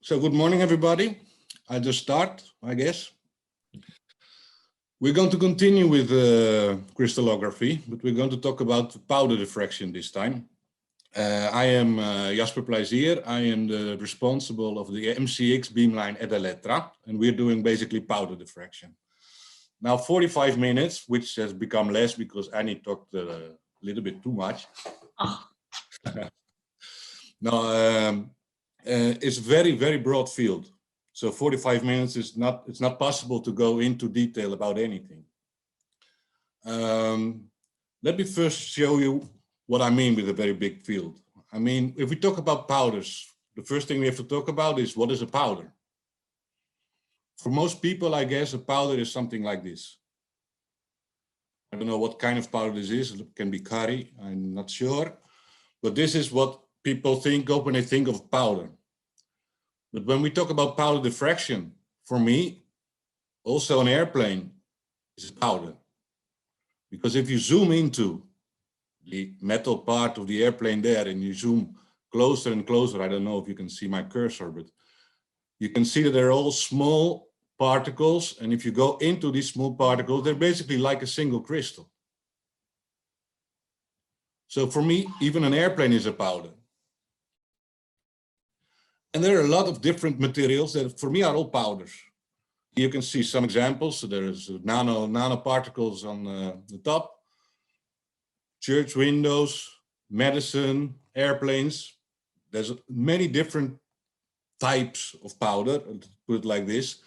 So good morning, everybody. I just start, I guess. We're going to continue with crystallography, but we're going to talk about powder diffraction this time. I am Jasper Plaisier. I am the responsible of the MCX beamline at Elettra, and we're doing basically powder diffraction. Now 45 minutes, which has become less because Annie talked a little bit too much. Oh. Now, it's very, very broad field. So 45 minutes is it's not possible to go into detail about anything. Let me first show you what I mean with a very big field. I mean, if we talk about powders, the first thing we have to talk about is what is a powder? For most people, I guess a powder is something like this. I don't know what kind of powder this is. It can be curry, I'm not sure. But this is what people think of when they think of powder. But when we talk about powder diffraction, for me, also an airplane is powder. Because if you zoom into the metal part of the airplane there and you zoom closer and closer, I don't know if you can see my cursor, but you can see that they're all small particles. And if you go into these small particles, they're basically like a single crystal. So for me, even an airplane is a powder. And there are a lot of different materials that for me are all powders. You can see some examples. So there's nanoparticles on the top, church windows, medicine, airplanes. There's many different types of powder, to put it like this.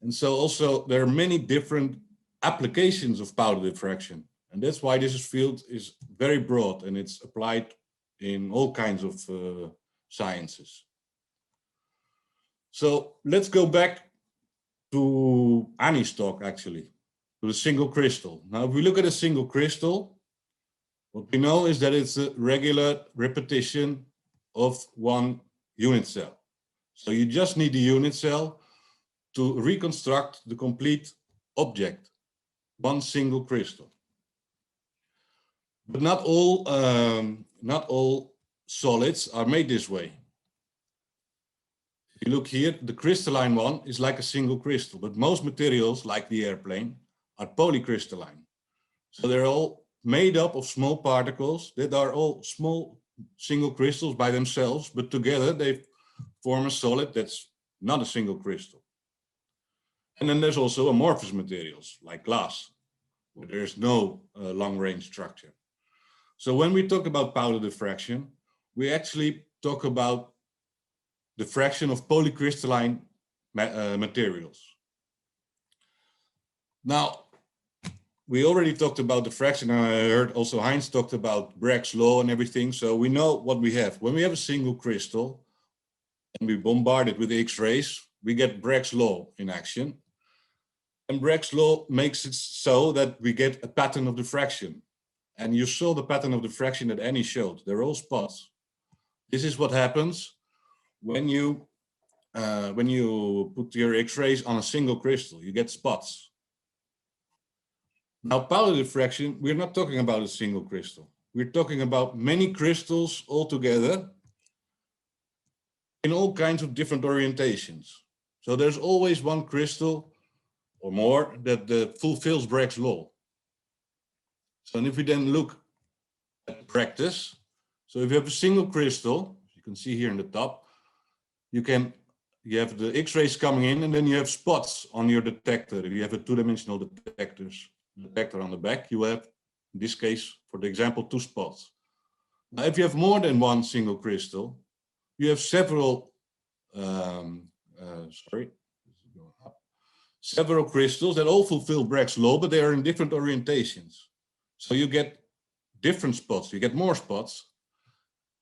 And so also there are many different applications of powder diffraction. And that's why this field is very broad and it's applied in all kinds of sciences. So let's go back to Annie's talk, actually, to the single crystal. Now, if we look at a single crystal, what we know is that it's a regular repetition of one unit cell. So you just need the unit cell to reconstruct the complete object, one single crystal. But not all solids are made this way. If you look here, the crystalline one is like a single crystal, but most materials, like the airplane, are polycrystalline. So they're all made up of small particles that are all small single crystals by themselves, but together they form a solid that's not a single crystal. And then there's also amorphous materials, like glass, where there's no long-range structure. So when we talk about powder diffraction, we actually talk about diffraction of polycrystalline materials. Now, we already talked about diffraction, and I heard also Heinz talked about Bragg's law and everything. So we know what we have. When we have a single crystal and we bombard it with X-rays, we get Bragg's law in action. And Bragg's law makes it so that we get a pattern of diffraction. And you saw the pattern of diffraction that Annie showed. They're all spots. This is what happens when you put your X-rays on a single crystal. You get spots. Now, powder diffraction, we're not talking about a single crystal. We're talking about many crystals all together in all kinds of different orientations. So there's always one crystal or more that fulfills Bragg's law. So, and if we then look at practice, so if you have a single crystal, you can see here in the top, you have the X-rays coming in, and then you have spots on your detector. If you have a two-dimensional detector on the back, you have, in this case, for the example, 2 spots. Now, if you have more than one single crystal, you have several crystals that all fulfill Bragg's law, but they are in different orientations. So you get different spots, you get more spots,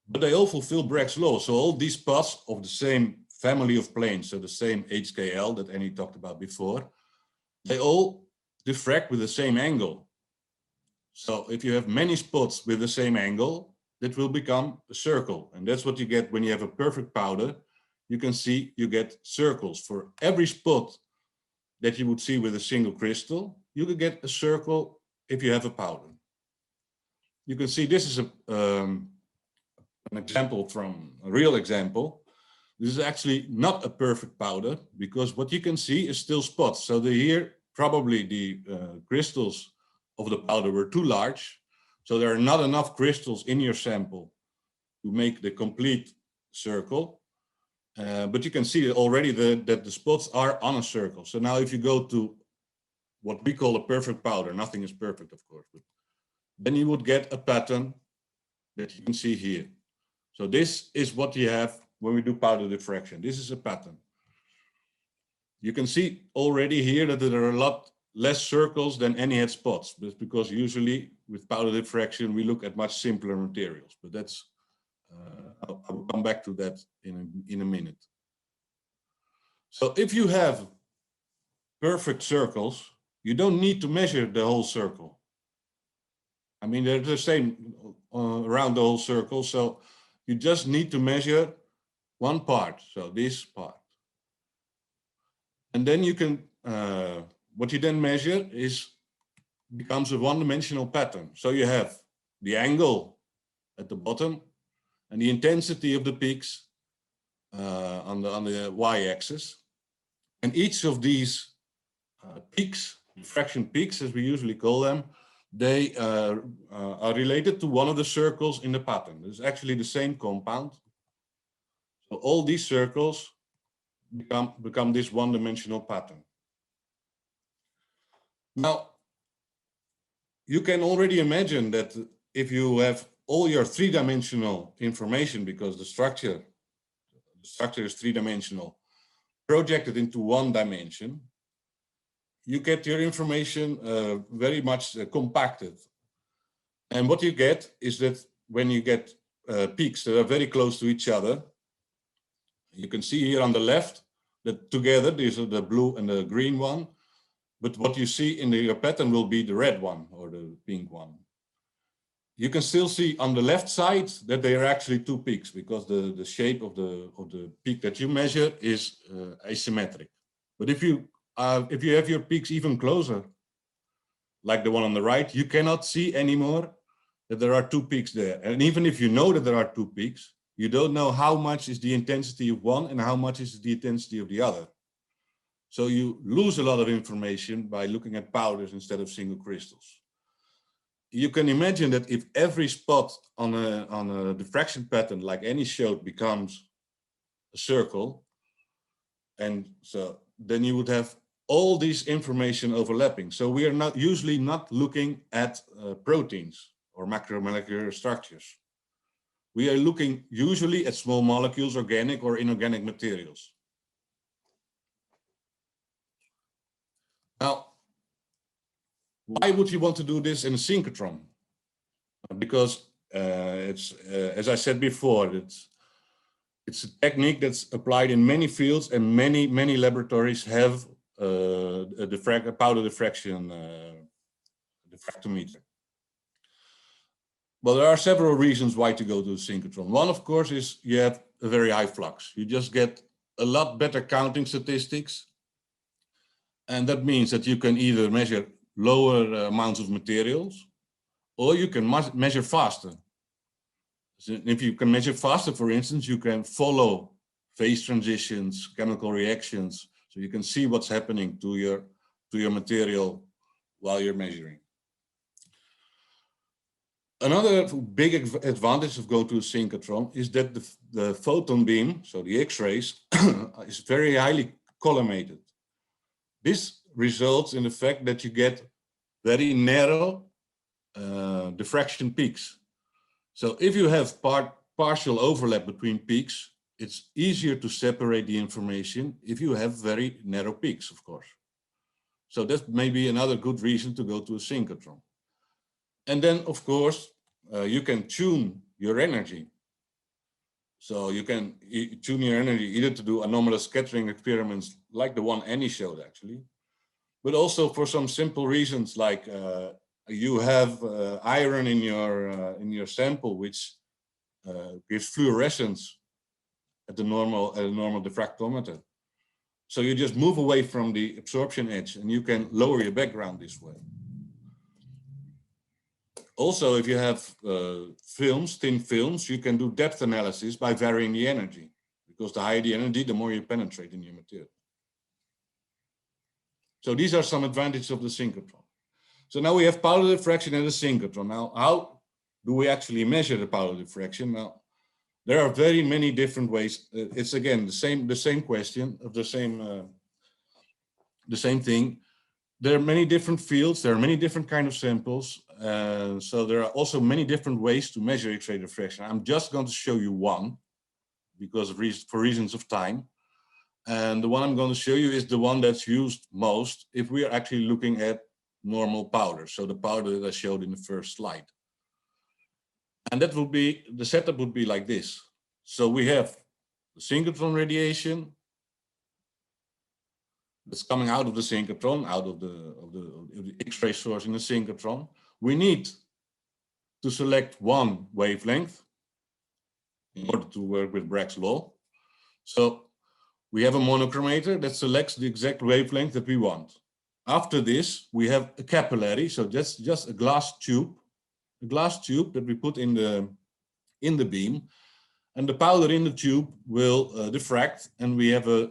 but they all fulfill Bragg's law. So all these spots of the same family of planes, so the same HKL that Annie talked about before, they all diffract with the same angle. So if you have many spots with the same angle, that will become a circle. And that's what you get when you have a perfect powder. You can see you get circles. For every spot that you would see with a single crystal, you could get a circle if you have a powder. You can see this is an example from a real example. This is actually not a perfect powder because what you can see is still spots. So here, probably the crystals of the powder were too large. So there are not enough crystals in your sample to make the complete circle. But you can see already that the spots are on a circle. So now if you go to what we call a perfect powder, nothing is perfect, of course, but then you would get a pattern that you can see here. So this is what you have when we do powder diffraction. This is a pattern. You can see already here that there are a lot less circles than any head spots. That's because usually with powder diffraction, we look at much simpler materials, but that's, I'll come back to that in a minute. So if you have perfect circles, you don't need to measure the whole circle. I mean, they're the same around the whole circle. So you just need to measure one part. So this part. And then you can, what you then measure becomes a one-dimensional pattern. So you have the angle at the bottom and the intensity of the peaks on the y-axis. And each of these peaks, diffraction peaks as we usually call them, they are related to one of the circles in the pattern. It's actually the same compound. So all these circles become this one-dimensional pattern. Now, you can already imagine that if you have all your three-dimensional information, because the structure is three-dimensional, projected into one dimension, you get your information very much compacted. And what you get is that when you get peaks that are very close to each other, you can see here on the left that together, these are the blue and the green one, but what you see in your pattern will be the red one or the pink one. You can still see on the left side that they are actually two peaks because the shape of the peak that you measure is asymmetric. But if you have your peaks even closer, like the one on the right, you cannot see anymore that there are two peaks there. And even if you know that there are two peaks, you don't know how much is the intensity of one and how much is the intensity of the other. So you lose a lot of information by looking at powders instead of single crystals. You can imagine that if every spot on a diffraction pattern, like any showed, becomes a circle, and so then you would have all this information overlapping. So we are usually not looking at proteins or macromolecular structures. We are looking usually at small molecules, organic or inorganic materials. Now, why would you want to do this in a synchrotron? Because it's, as I said before, it's a technique that's applied in many fields, and many laboratories have a powder diffraction diffractometer. Well, there are several reasons why to go to a synchrotron. One, of course, is you have a very high flux. You just get a lot better counting statistics. And that means that you can either measure lower amounts of materials, or you can measure faster. So if you can measure faster, for instance, you can follow phase transitions, chemical reactions, so you can see what's happening to your material while you're measuring. Another big advantage of going to a synchrotron is that the photon beam, so the X-rays, is very highly collimated. This results in the fact that you get very narrow diffraction peaks. So if you have partial overlap between peaks, it's easier to separate the information if you have very narrow peaks, of course. So that may be another good reason to go to a synchrotron. And then, of course, you can tune your energy. So you can tune your energy either to do anomalous scattering experiments like the one Annie showed actually, but also for some simple reasons like you have iron in your sample, which gives fluorescence at the normal diffractometer. So you just move away from the absorption edge and you can lower your background this way. Also, if you have films, thin films, you can do depth analysis by varying the energy. because the higher the energy, the more you penetrate in your material. So these are some advantages of the synchrotron. So now we have powder diffraction and the synchrotron. Now, how do we actually measure the powder diffraction? Now, there are very many different ways. It's again the same question of the same thing. There are many different fields. There are many different kind of samples. So there are also many different ways to measure X-ray diffraction. I'm just going to show you one, because for reasons of time. And the one I'm going to show you is the one that's used most if we are actually looking at normal powder. So the powder that I showed in the first slide. And that would be, the setup would be like this. So we have the synchrotron radiation that's coming out of the synchrotron, out of the X-ray source in the synchrotron. We need to select one wavelength in order to work with Bragg's law. So we have a monochromator that selects the exact wavelength that we want. After this, we have a capillary, so that's just a glass tube that we put in the beam, and the powder in the tube will diffract, and we have a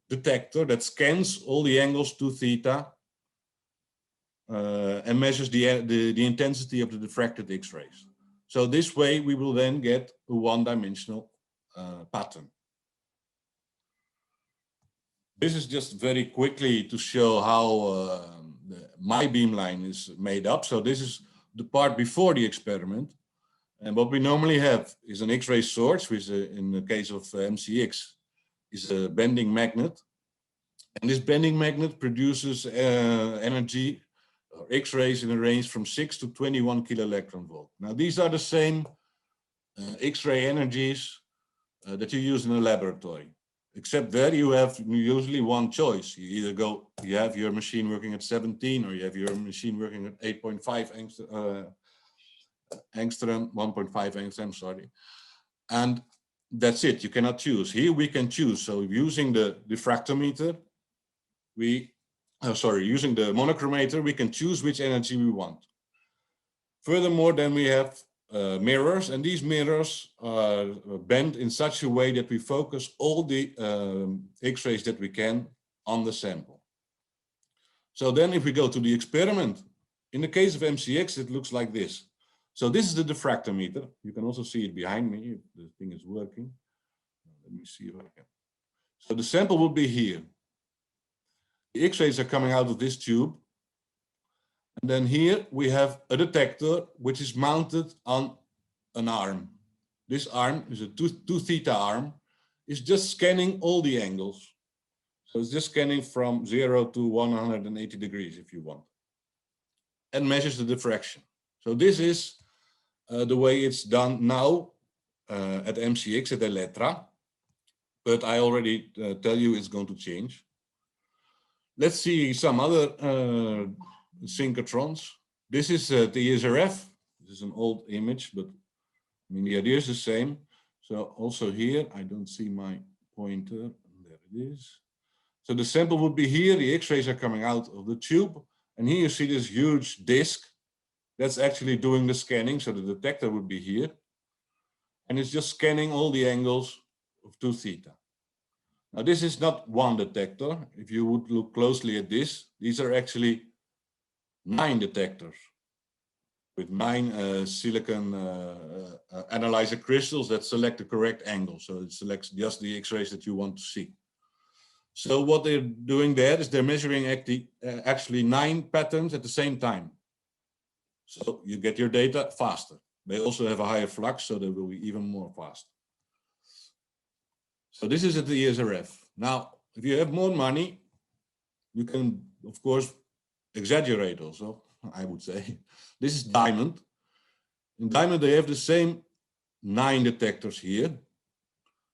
detector that scans all the angles to theta and measures the intensity of the diffracted X-rays. So this way we will then get a one-dimensional pattern. This is just very quickly to show how my beamline is made up. So this is the part before the experiment. And what we normally have is an X-ray source, which in the case of MCX is a bending magnet. And this bending magnet produces energy or X-rays in a range from 6 to 21 kiloelectron volt. Now these are the same X-ray energies that you use in a laboratory. Except there you have usually one choice. You either you have your machine working at 17, or you have your machine working at 8.5 angstrom, 1.5 angstrom, sorry. And that's it, you cannot choose. Here we can choose. So using the diffractometer, using the monochromator, we can choose which energy we want. Furthermore, then we have mirrors, and these mirrors are bent in such a way that we focus all the X-rays that we can on the sample. So then if we go to the experiment, in the case of MCX, it looks like this. So this is the diffractometer. You can also see it behind me if the thing is working. Let me see if I can. So the sample would be here. The X-rays are coming out of this tube. And then here we have a detector which is mounted on an arm. This arm is a 2 theta arm. It's just scanning all the angles. So it's just scanning from 0 to 180 degrees if you want. And measures the diffraction. So this is the way it's done now at MCX, at Elettra. But I already tell you it's going to change. Let's see some other synchrotrons. This is the ESRF. This is an old image, but I mean the idea is the same. So also here, I don't see my pointer. There it is. So the sample would be here. The X-rays are coming out of the tube, and here you see this huge disc that's actually doing the scanning. So the detector would be here, and it's just scanning all the angles of 2 theta. Now this is not one detector. If you would look closely at this, these are actually 9 detectors with 9 silicon analyzer crystals that select the correct angle. So it selects just the X-rays that you want to see. So what they're doing there is they're measuring actually 9 patterns at the same time. So you get your data faster. They also have a higher flux, so they will be even more fast. So this is at the ESRF. Now, if you have more money, you can, of course, exaggerate also, I would say. This is diamond. In diamond, they have the same 9 detectors here,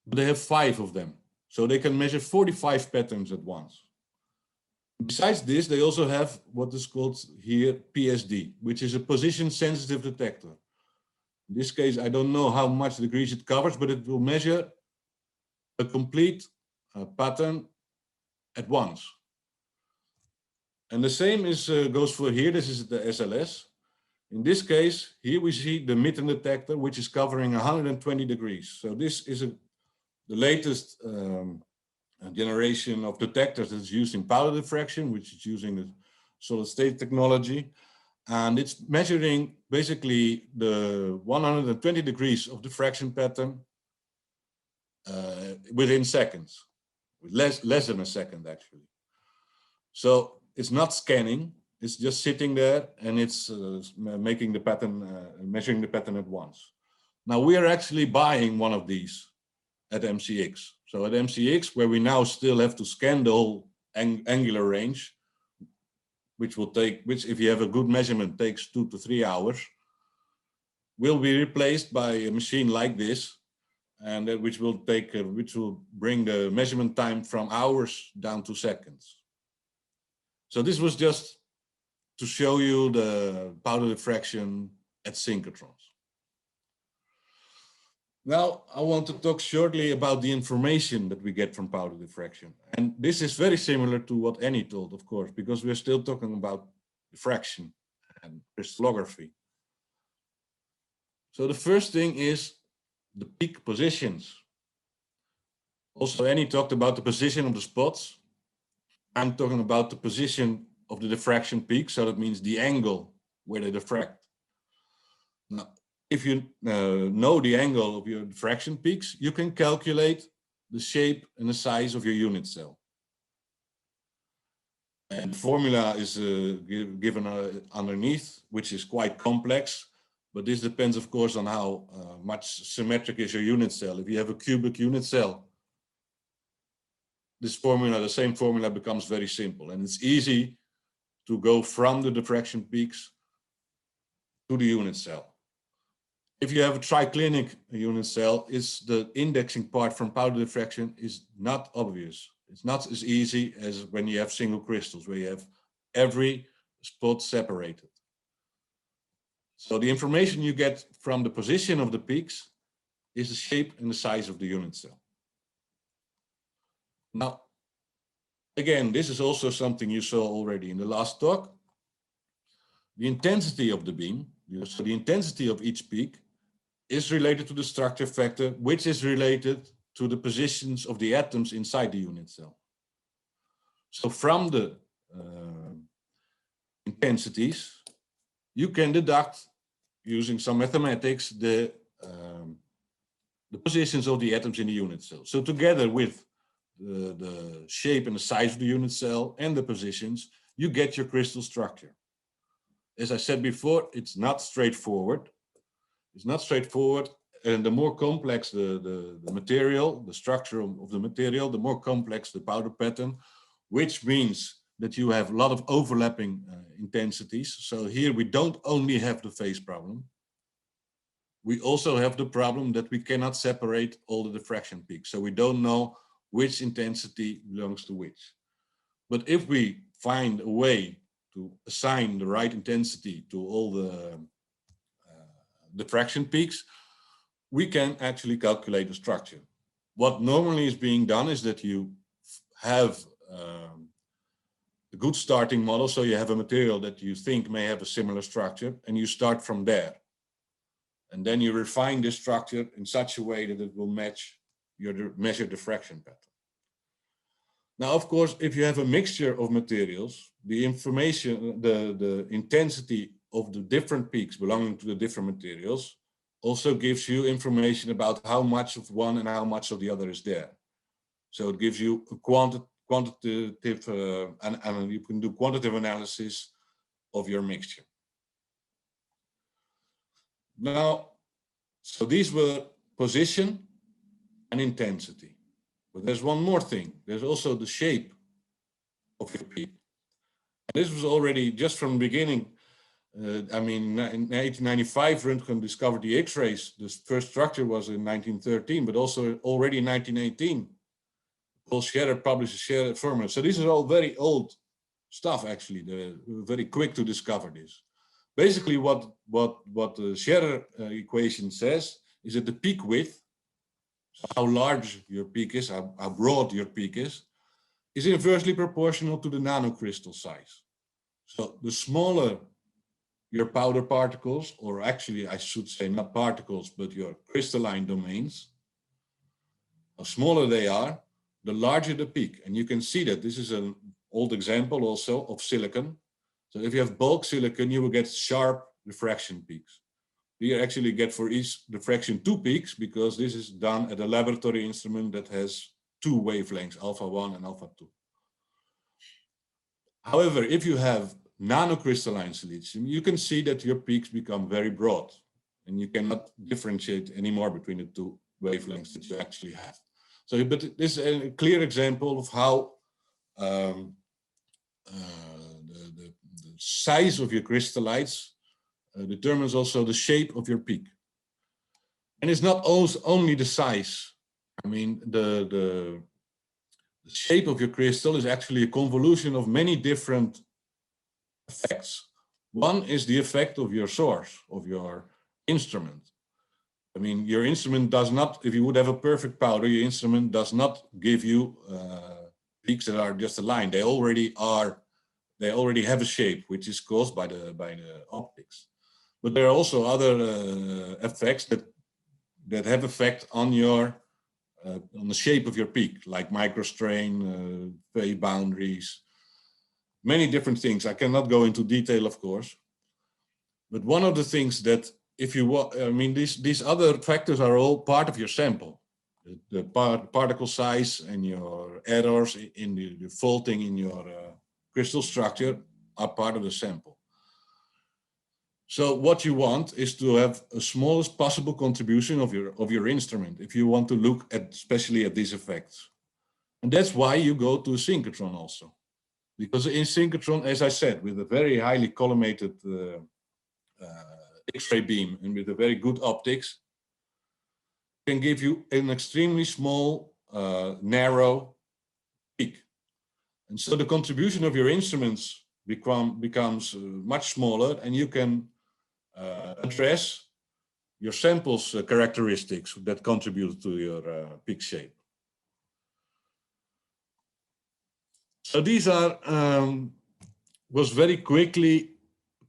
but they have 5 of them. So they can measure 45 patterns at once. Besides this, they also have what is called here PSD, which is a position-sensitive detector. In this case, I don't know how much degrees it covers, but it will measure a complete pattern at once. And the same is goes for here. This is the SLS. In this case, here we see the mitten detector, which is covering 120 degrees. So this is the latest generation of detectors that's used in powder diffraction, which is using the solid state technology. And it's measuring basically the 120 degrees of diffraction pattern within seconds, less than a second actually. So it's not scanning, it's just sitting there and it's making the pattern, measuring the pattern at once. Now we are actually buying one of these at MCX. So at MCX, where we now still have to scan the whole angular range, which if you have a good measurement takes 2 to 3 hours, will be replaced by a machine like this, and which will bring the measurement time from hours down to seconds. So this was just to show you the powder diffraction at synchrotrons. Now I want to talk shortly about the information that we get from powder diffraction. And this is very similar to what Annie told, of course, because we're still talking about diffraction and crystallography. So the first thing is the peak positions. Also, Annie talked about the position of the spots. I'm talking about the position of the diffraction peak, so that means the angle where they diffract. Now, if you know the angle of your diffraction peaks, you can calculate the shape and the size of your unit cell. And the formula is given underneath, which is quite complex, but this depends, of course, on how much symmetric is your unit cell. If you have a cubic unit cell, this formula, the same formula, becomes very simple, and it's easy to go from the diffraction peaks to the unit cell. If you have a triclinic unit cell, the indexing part from powder diffraction is not obvious. It's not as easy as when you have single crystals, where you have every spot separated. So the information you get from the position of the peaks is the shape and the size of the unit cell. Now, again, this is also something you saw already in the last talk. The intensity of the beam, so the intensity of each peak, is related to the structure factor, which is related to the positions of the atoms inside the unit cell. So from the intensities, you can deduct, using some mathematics, the positions of the atoms in the unit cell. So together with the shape and the size of the unit cell and the positions, you get your crystal structure. As I said before, it's not straightforward. It's not straightforward, and the more complex the material, the structure of the material, the more complex the powder pattern, which means that you have a lot of overlapping intensities. So here we don't only have the phase problem, we also have the problem that we cannot separate all the diffraction peaks. So we don't know which intensity belongs to which. But if we find a way to assign the right intensity to all the diffraction peaks, we can actually calculate the structure. What normally is being done is that you have a good starting model, so you have a material that you think may have a similar structure, and you start from there. And then you refine this structure in such a way that it will match your measured diffraction pattern. Now, of course, if you have a mixture of materials, the information, the intensity of the different peaks belonging to the different materials also gives you information about how much of one and how much of the other is there. So it gives you a quantitative, and you can do quantitative analysis of your mixture. Now, so these were position and intensity. But there's one more thing. There's also the shape of your peak. And this was already just from the beginning. I mean, in 1895, Röntgen discovered the X-rays. The first structure was in 1913, but also already in 1918, Paul Scherrer published a Scherrer formula. So these are all very old stuff, actually. They're very quick to discover this. Basically, what the Scherrer equation says is that the peak width, so how large your peak is, how broad your peak is inversely proportional to the nanocrystal size. So the smaller your powder particles, or actually I should say not particles, but your crystalline domains, The smaller they are, the larger the peak. And you can see that this is an old example also of silicon. So if you have bulk silicon, you will get sharp diffraction peaks. You actually get for each diffraction 2 peaks, because this is done at a laboratory instrument that has 2 wavelengths, alpha 1 and alpha 2. However, if you have nanocrystalline silicium, you can see that your peaks become very broad, and you cannot differentiate anymore between the 2 wavelengths that you actually have. So, but this is a clear example of how the size of your crystallites determines also the shape of your peak. And it's not only the size. I mean, the shape of your crystal is actually a convolution of many different effects. One is the effect of your source, of your instrument. I mean, your instrument does not, if you would have a perfect powder, your instrument does not give you peaks that are just aligned. They already have a shape, which is caused by the optics. But there are also other effects that have effect on your on the shape of your peak, like microstrain, phase boundaries, many different things. I cannot go into detail, of course. But one of the things that, if you want, I mean, these other factors are all part of your sample. The particle size and your errors in the faulting in your crystal structure are part of the sample. So what you want is to have a smallest possible contribution of your instrument if you want to look at, especially at these effects. And that's why you go to a synchrotron also. Because in synchrotron, as I said, with a very highly collimated X-ray beam and with a very good optics, can give you an extremely small, narrow peak. And so the contribution of your instruments becomes much smaller, and you can address your sample's characteristics that contribute to your peak shape. So these are, was very quickly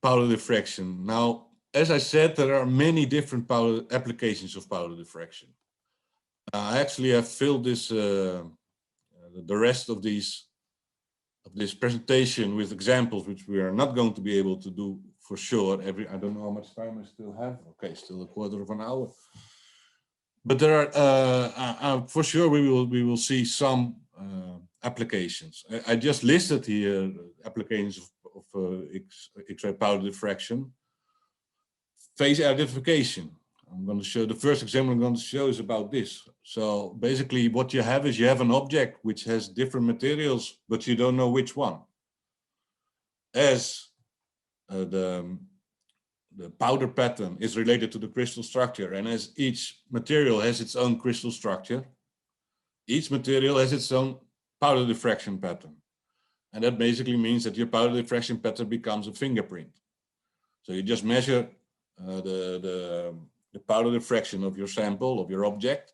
powder diffraction. Now, as I said, there are many different powder applications of powder diffraction. I actually have filled this, the rest of this presentation with examples, which we are not going to be able to do for sure. I don't know how much time I still have. Okay, still a quarter of an hour. But there are, for sure, we will see some applications. I just listed here applications of X-ray powder diffraction. Phase identification. I'm going to show, the first example I'm going to show is about this. So basically what you have is you have an object which has different materials, but you don't know which one. As the powder pattern is related to the crystal structure, and as each material has its own crystal structure, each material has its own powder diffraction pattern. And that basically means that your powder diffraction pattern becomes a fingerprint. So you just measure the powder diffraction of your sample, of your object,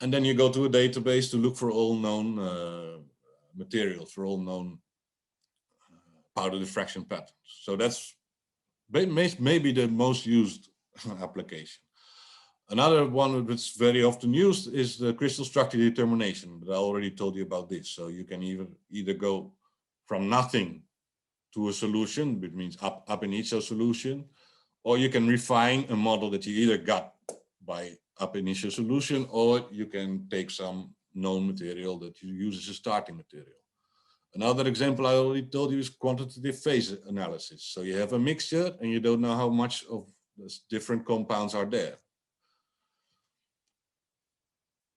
and then you go to a database to look for all known materials, for all known powder diffraction patterns. So that's maybe the most used application. Another one that's very often used is the crystal structure determination, but I already told you about this. So you can either go from nothing to a solution, which means up initial solution, or you can refine a model that you either got by up initial solution, or you can take some known material that you use as a starting material. Another example I already told you is quantitative phase analysis. So you have a mixture and you don't know how much of these different compounds are there.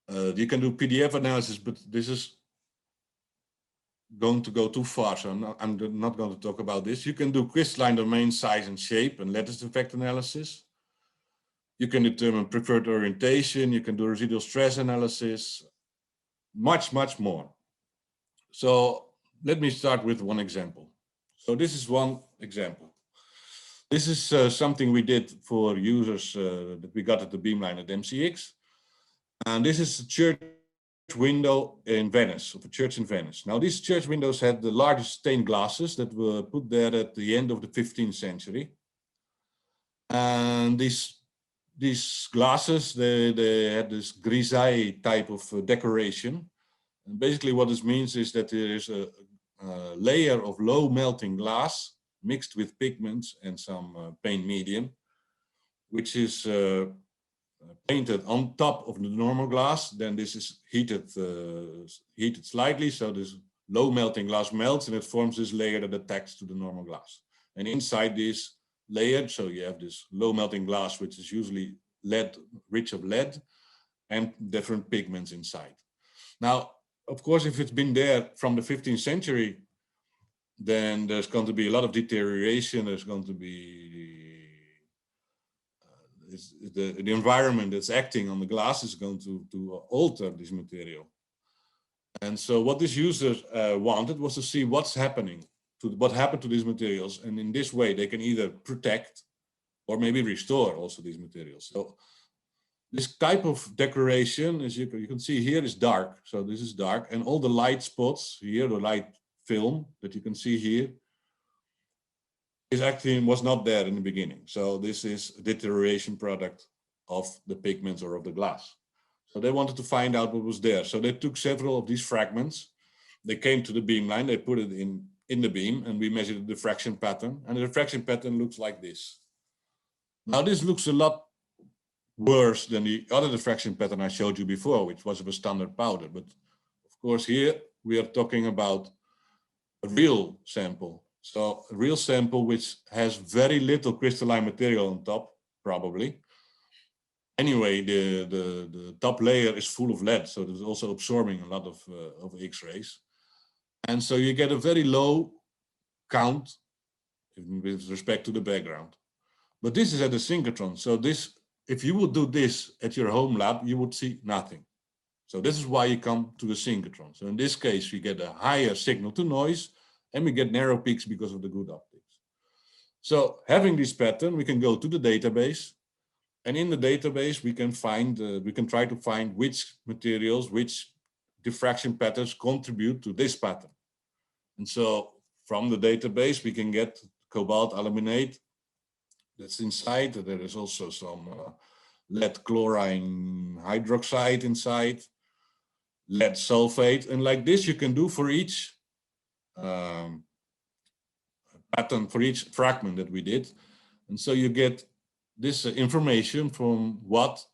You can do PDF analysis, but this is going to go too far, so I'm not going to talk about this. You can do crystalline domain size and shape and lattice effect analysis. You can determine preferred orientation. You can do residual stress analysis, much more. So let me start with one example. So this is one example. This is something we did for users that we got at the Beamline at MCX. And this is a church window in Venice, of a church in Venice. Now these church windows had the largest stained glasses that were put there at the end of the 15th century. And these these glasses, they had this grisaille type of decoration. And basically what this means is that there is a layer of low melting glass mixed with pigments and some paint medium, which is painted on top of the normal glass. Then this is heated slightly, so this low melting glass melts and it forms this layer that attacks to the normal glass. And inside this layer, so you have this low melting glass, which is usually lead, rich of lead, and different pigments inside. Now, of course, if it's been there from the 15th century, then there's going to be a lot of deterioration. There's going to be the environment that's acting on the glass is going to alter this material. And so what this user wanted was to see what's happening to what happened to these materials. And in this way, they can either protect or maybe restore also these materials. So this type of decoration, as you can see here, is dark. So this is dark, and all the light spots here, the light film that you can see here, is actually was not there in the beginning. So this is a deterioration product of the pigments or of the glass. So they wanted to find out what was there. So they took several of these fragments. They came to the beamline, they put it in the beam, and we measured the diffraction pattern. And the diffraction pattern looks like this. Now this looks a lot worse than the other diffraction pattern I showed you before, which was of a standard powder. But of course here we are talking about a real sample. So a real sample which has very little crystalline material on top, probably. Anyway, the top layer is full of lead, so it's also absorbing a lot of X-rays. And so you get a very low count with respect to the background. But this is at the synchrotron. So this, if you would do this at your home lab, you would see nothing. So this is why you come to the synchrotron. So in this case, we get a higher signal to noise, and we get narrow peaks because of the good optics. So having this pattern, we can go to the database, and in the database we can find, we can try to find which materials, which diffraction patterns contribute to this pattern. And so from the database we can get cobalt aluminate that's inside. There is also some lead chlorine hydroxide inside, lead sulfate, and like this you can do for each pattern, for each fragment that we did. And so you get this information from what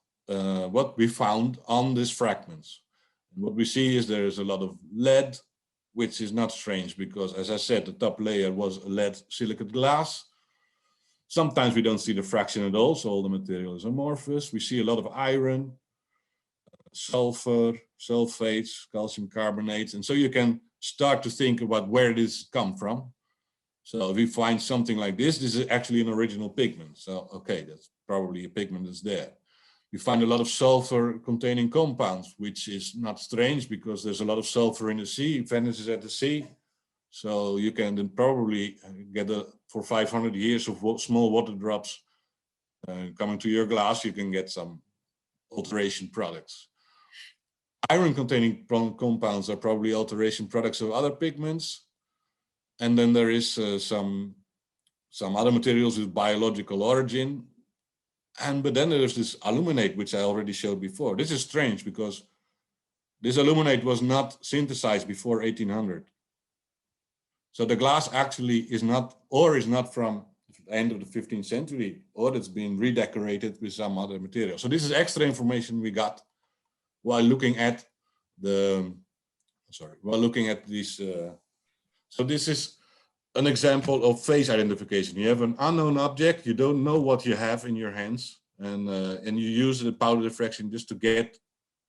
we found on these fragments. And what we see is there is a lot of lead, which is not strange because, as I said, the top layer was a lead silicate glass. Sometimes we don't see the fraction at all, so all the material is amorphous. We see a lot of iron, sulfur, sulfates, calcium carbonates, and so you can start to think about where this come from. So if we find something like this is actually an original pigment. So, okay, that's probably a pigment that's there. We find a lot of sulfur containing compounds, which is not strange because there's a lot of sulfur in the sea. Venice is at the sea. So you can then probably get for 500 years of small water drops coming to your glass, you can get some alteration products. Iron containing compounds are probably alteration products of other pigments. And then there is some other materials with biological origin. But then there's this aluminate, which I already showed before. This is strange because this aluminate was not synthesized before 1800. So the glass actually is not from the end of the 15th century, or it's been redecorated with some other material. So this is extra information we got while looking at these. So this is an example of phase identification. You have an unknown object, you don't know what you have in your hands, and you use the powder diffraction just to get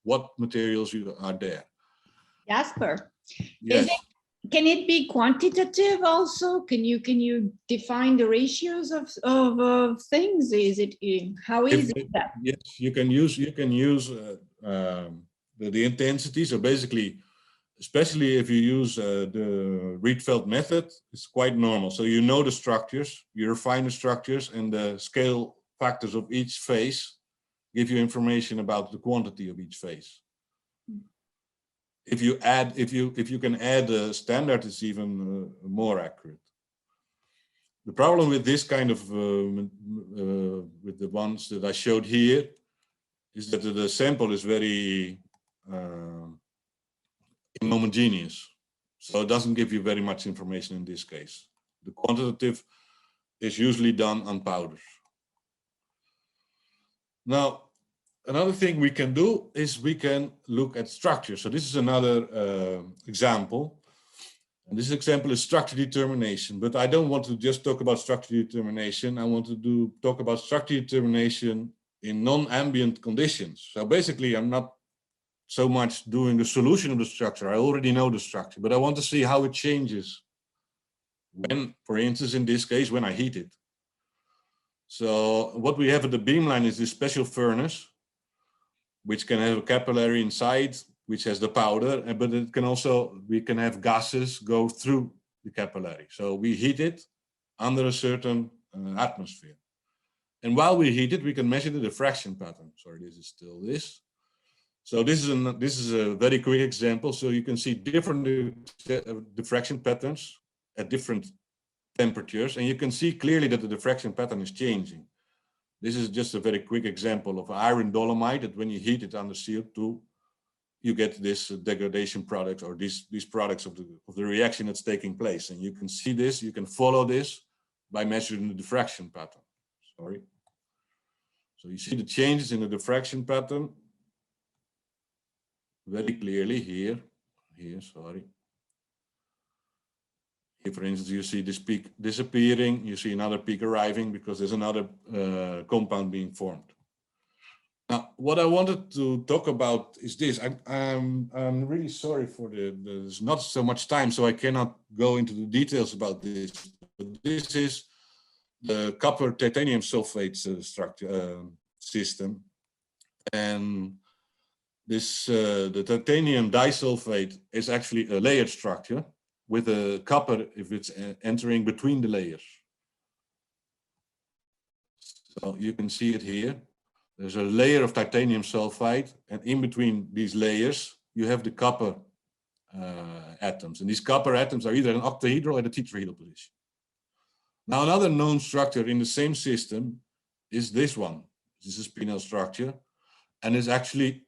what materials are there. Jasper, yes. Can it be quantitative also? Can you define the ratios of things? Is it how is that? Yes, you can use the intensity. So basically, especially if you use the Rietveld method, it's quite normal. So you know the structures, you refine the structures, and the scale factors of each phase give you information about the quantity of each phase. If you can add a standard, it's even more accurate. The problem with this kind of, with the ones that I showed here, is that the sample is very inhomogeneous. So it doesn't give you very much information in this case. The quantitative is usually done on powders. Now, another thing we can do is we can look at structure. So this is another example. And this example is structure determination, but I don't want to just talk about structure determination. I want to talk about structure determination in non-ambient conditions. So basically, I'm not so much doing the solution of the structure. I already know the structure, but I want to see how it changes when, for instance, in this case, when I heat it. So what we have at the beamline is this special furnace, which can have a capillary inside, which has the powder, but it can also, we can have gases go through the capillary. So we heat it under a certain atmosphere. And while we heat it, we can measure the diffraction pattern. Sorry, this is still this. So this is a very quick example. So you can see different diffraction patterns at different temperatures, and you can see clearly that the diffraction pattern is changing. This is just a very quick example of iron dolomite, that when you heat it under CO2, you get this degradation product, or these products of the reaction that's taking place. And you can see this, you can follow this by measuring the diffraction pattern. Sorry. So you see the changes in the diffraction pattern very clearly here, sorry. Here, for instance, you see this peak disappearing, you see another peak arriving because there's another compound being formed. Now, what I wanted to talk about is this. I'm really sorry for there's not so much time, so I cannot go into the details about this. But this is the copper titanium sulfate structure system, and this the titanium disulfate is actually a layered structure with a copper if it's entering between the layers. So you can see it here. There's a layer of titanium sulfide, and in between these layers, you have the copper atoms. And these copper atoms are either an octahedral or a tetrahedral position. Now, another known structure in the same system is this one. This is a spinel structure, and it's actually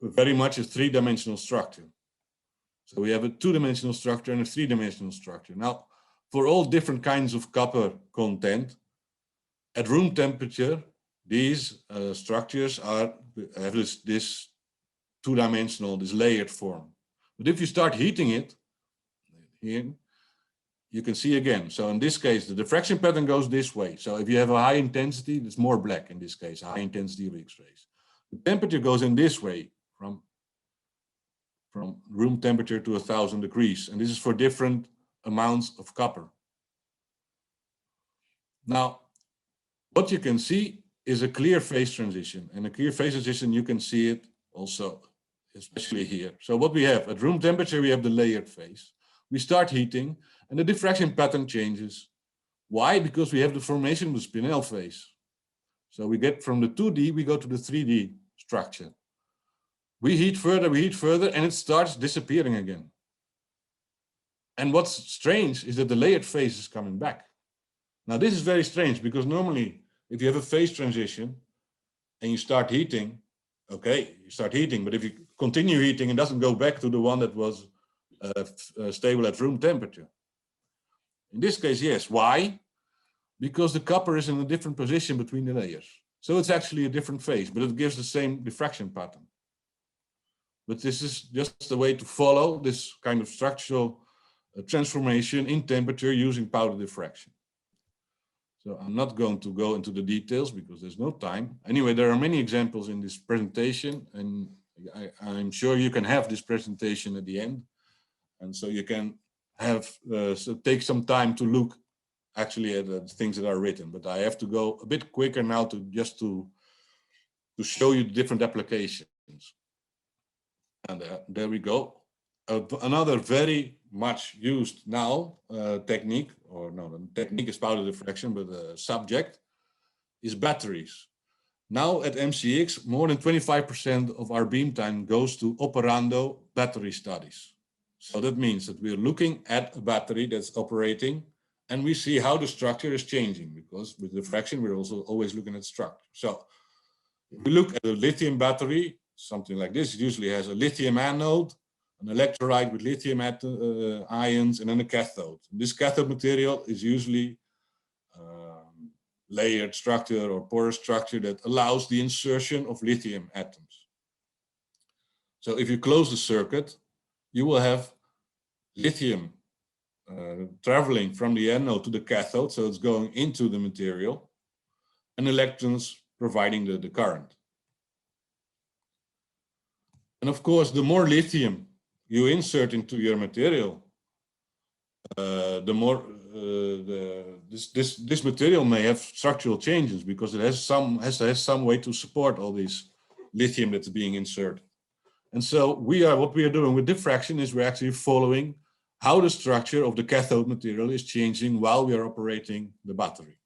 very much a three-dimensional structure. So we have a two-dimensional structure and a three-dimensional structure. Now, for all different kinds of copper content, at room temperature, these structures have this two-dimensional, this layered form. But if you start heating it, here, you can see again. So in this case, the diffraction pattern goes this way. So if you have a high intensity, it's more black in this case, high intensity of X-rays. The temperature goes in this way from room temperature to 1,000 degrees. And this is for different amounts of copper. Now, what you can see is a clear phase transition. And a clear phase transition, you can see it also, especially here. So what we have at room temperature, we have the layered phase. We start heating and the diffraction pattern changes. Why? Because we have the formation of the spinel phase. So we get from the 2D, we go to the 3D structure. We heat further, and it starts disappearing again. And what's strange is that the layered phase is coming back. Now this is very strange because normally if you have a phase transition and you start heating, okay, you start heating, but if you continue heating, it doesn't go back to the one that was stable at room temperature. In this case, yes. Why? Because the copper is in a different position between the layers. So it's actually a different phase, but it gives the same diffraction pattern. But this is just a way to follow this kind of structural transformation in temperature using powder diffraction. So I'm not going to go into the details because there's no time. Anyway, there are many examples in this presentation, and I'm sure you can have this presentation at the end. And so you can have take some time to look actually at the things that are written. But I have to go a bit quicker now to just to show you the different applications. And there we go. Another very much used now technique, or no, the technique is powder diffraction, but the subject is batteries. Now at MCX, more than 25% of our beam time goes to operando battery studies. So that means that we're looking at a battery that's operating and we see how the structure is changing, because with diffraction, we're also always looking at structure. So if we look at a lithium battery, something like this, it usually has a lithium anode, an electrolyte with lithium ions, and then a cathode. This cathode material is usually layered structure or porous structure that allows the insertion of lithium atoms. So if you close the circuit, you will have lithium traveling from the anode to the cathode, so it's going into the material, and electrons providing the current. And of course, the more lithium you insert into your material, the more this material may have structural changes, because it has some way to support all these lithium that's being inserted. And so what we are doing with diffraction is we're actually following how the structure of the cathode material is changing while we are operating the battery.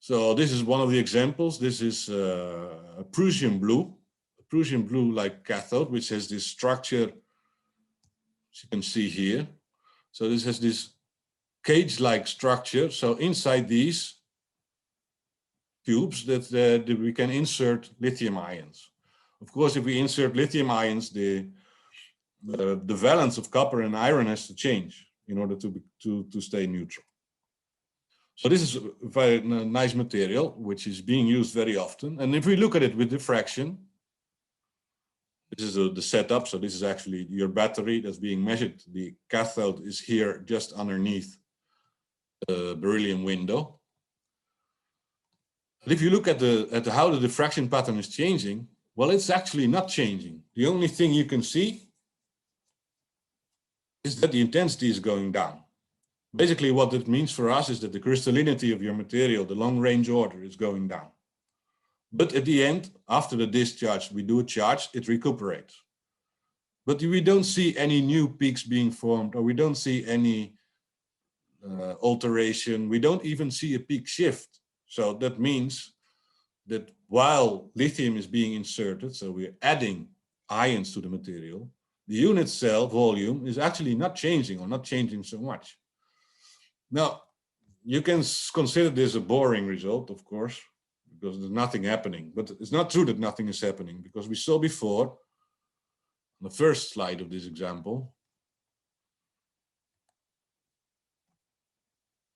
So this is one of the examples. This is a Prussian blue like cathode, which has this structure, as you can see here. So this has this cage-like structure. So inside these tubes that we can insert lithium ions. Of course, if we insert lithium ions, the valence of copper and iron has to change in order to stay neutral. So this is a very nice material, which is being used very often. And if we look at it with diffraction, this is the setup. So this is actually your battery that's being measured. The cathode is here just underneath the beryllium window. But if you look at how the diffraction pattern is changing, well, it's actually not changing. The only thing you can see is that the intensity is going down. Basically, what it means for us is that the crystallinity of your material, the long-range order, is going down. But at the end, after the discharge, we do a charge, it recuperates. But we don't see any new peaks being formed, or we don't see any alteration. We don't even see a peak shift. So that means that while lithium is being inserted, so we're adding ions to the material, the unit cell volume is actually not changing, or not changing so much. Now, you can consider this a boring result, of course, because there's nothing happening. But it's not true that nothing is happening, because we saw before, on the first slide of this example,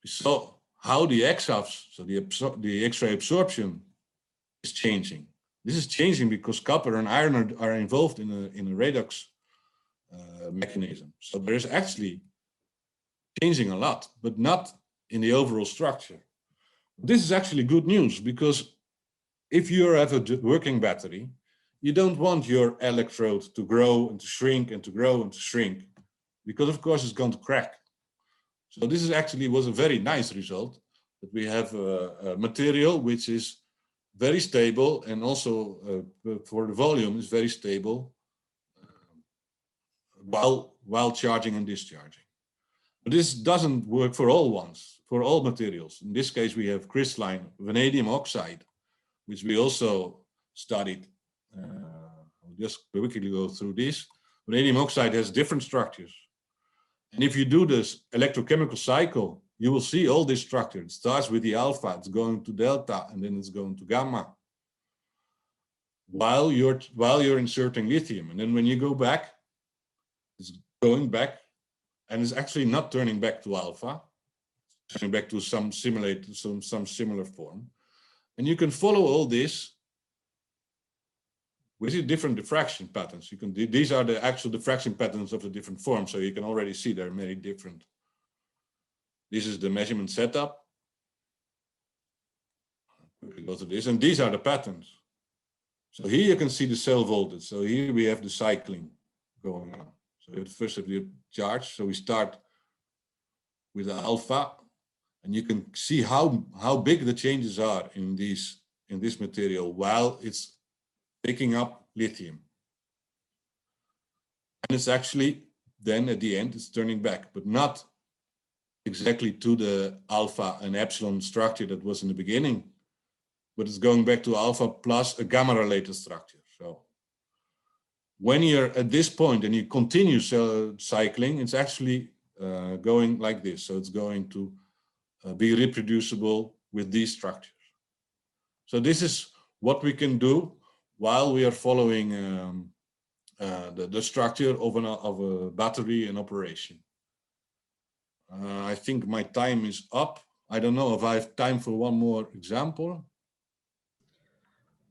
we saw how the X-ups, so the X-ray absorption, is changing. This is changing because copper and iron are involved in a redox mechanism. So there is actually changing a lot, but not in the overall structure. This is actually good news, because if you have a working battery, you don't want your electrode to grow and to shrink and to grow and to shrink, because of course it's going to crack. So this is actually was a very nice result, that we have a material which is very stable, and also for the volume is very stable while charging and discharging. But this doesn't work for all materials. In this case, we have crystalline vanadium oxide, which we also studied. I'll just quickly go through this. Vanadium oxide has different structures. And if you do this electrochemical cycle, you will see all this structure. It starts with the alpha, it's going to delta, and then it's going to gamma, while you're inserting lithium. And then when you go back, it's going back, and it's actually not turning back to alpha, it's turning back to some similar form. And you can follow all this with the different diffraction patterns. These are the actual diffraction patterns of the different forms, so you can already see they're very different. This is the measurement setup. We go to this, and these are the patterns. So here you can see the cell voltage. So here we have the cycling going on. So first have the charge. So we start with the alpha, and you can see how big the changes are in this material while it's picking up lithium. And it's actually then at the end it's turning back, but not exactly to the alpha and epsilon structure that was in the beginning, but it's going back to alpha plus a gamma related structure. So when you're at this point and you continue cycling, it's actually going like this. So it's going to be reproducible with these structures. So this is what we can do while we are following the structure of a battery in operation. I think my time is up. I don't know if I have time for one more example.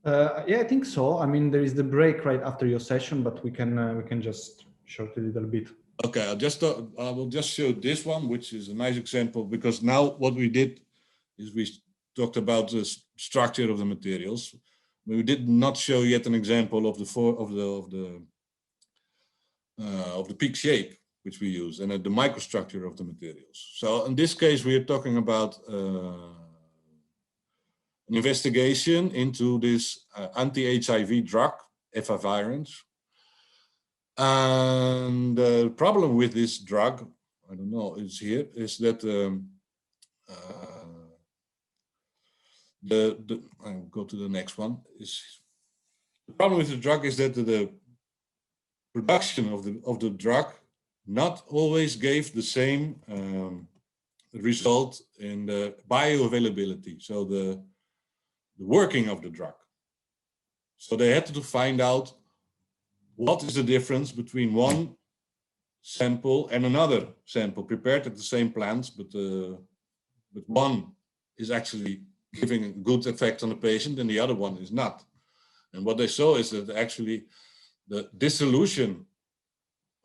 Yeah, I think so. I mean, there is the break right after your session, but we can just short a little bit. Okay, I will just show this one, which is a nice example, because now what we did is we talked about the structure of the materials. We did not show yet an example of the peak shape which we use and the microstructure of the materials. So in this case, we are talking about an investigation into this anti-HIV drug, efavirenz. And the problem with this drug, I don't know, is here, is that I'll go to the next one. The problem with the drug is that the production of the drug not always gave the same result in the bioavailability, so the working of the drug. So they had to find out what is the difference between one sample and another sample prepared at the same plants, but one is actually giving a good effect on the patient and the other one is not. And what they saw is that actually the dissolution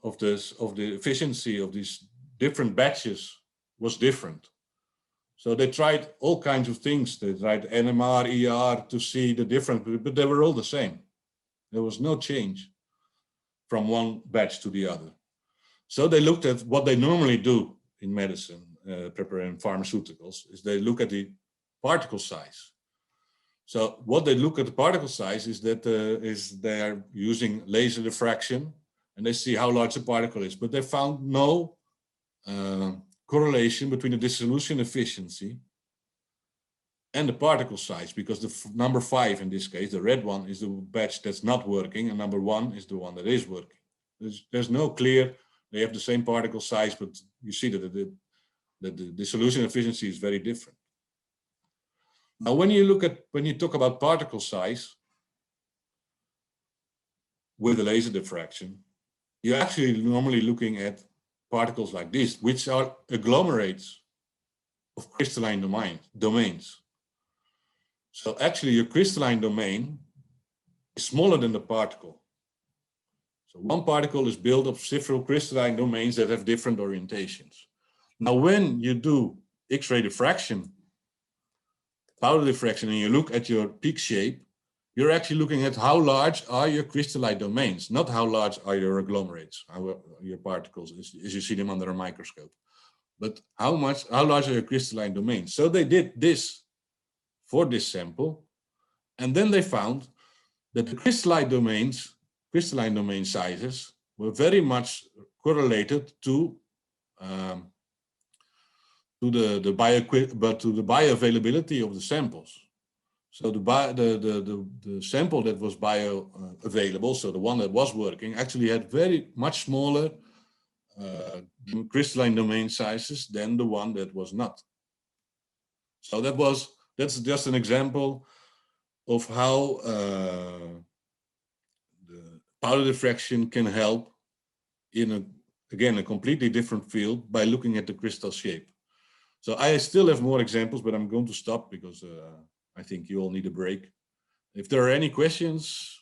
of the efficiency of these different batches was different. So they tried all kinds of things. They tried NMR, ER to see the difference, but they were all the same. There was no change from one batch to the other. So they looked at what they normally do in medicine, preparing pharmaceuticals, is they look at the particle size. So what they look at the particle size is that they are using laser diffraction and they see how large the particle is, but they found no correlation between the dissolution efficiency and the particle size, because the number 5 in this case, the red one, is the batch that's not working, and number 1 is the one that is working. There's no clear, they have the same particle size, but you see that the dissolution efficiency is very different. Now, when you talk about particle size with the laser diffraction, you're actually normally looking at particles like this, which are agglomerates of crystalline domains. So actually your crystalline domain is smaller than the particle. So one particle is built of several crystalline domains that have different orientations. Now, when you do X-ray diffraction, powder diffraction, and you look at your peak shape, you're actually looking at how large are your crystalline domains, not how large are your agglomerates, your particles, as you see them under a microscope, but how large are your crystalline domains. So they did this for this sample, and then they found that the crystalline domain sizes were very much correlated to the bioavailability of the samples. So the sample that was bioavailable, so the one that was working, actually had very much smaller crystalline domain sizes than the one that was not. So that's just an example of how the powder diffraction can help in a completely different field by looking at the crystal shape. So I still have more examples, but I'm going to stop because I think you all need a break. If there are any questions,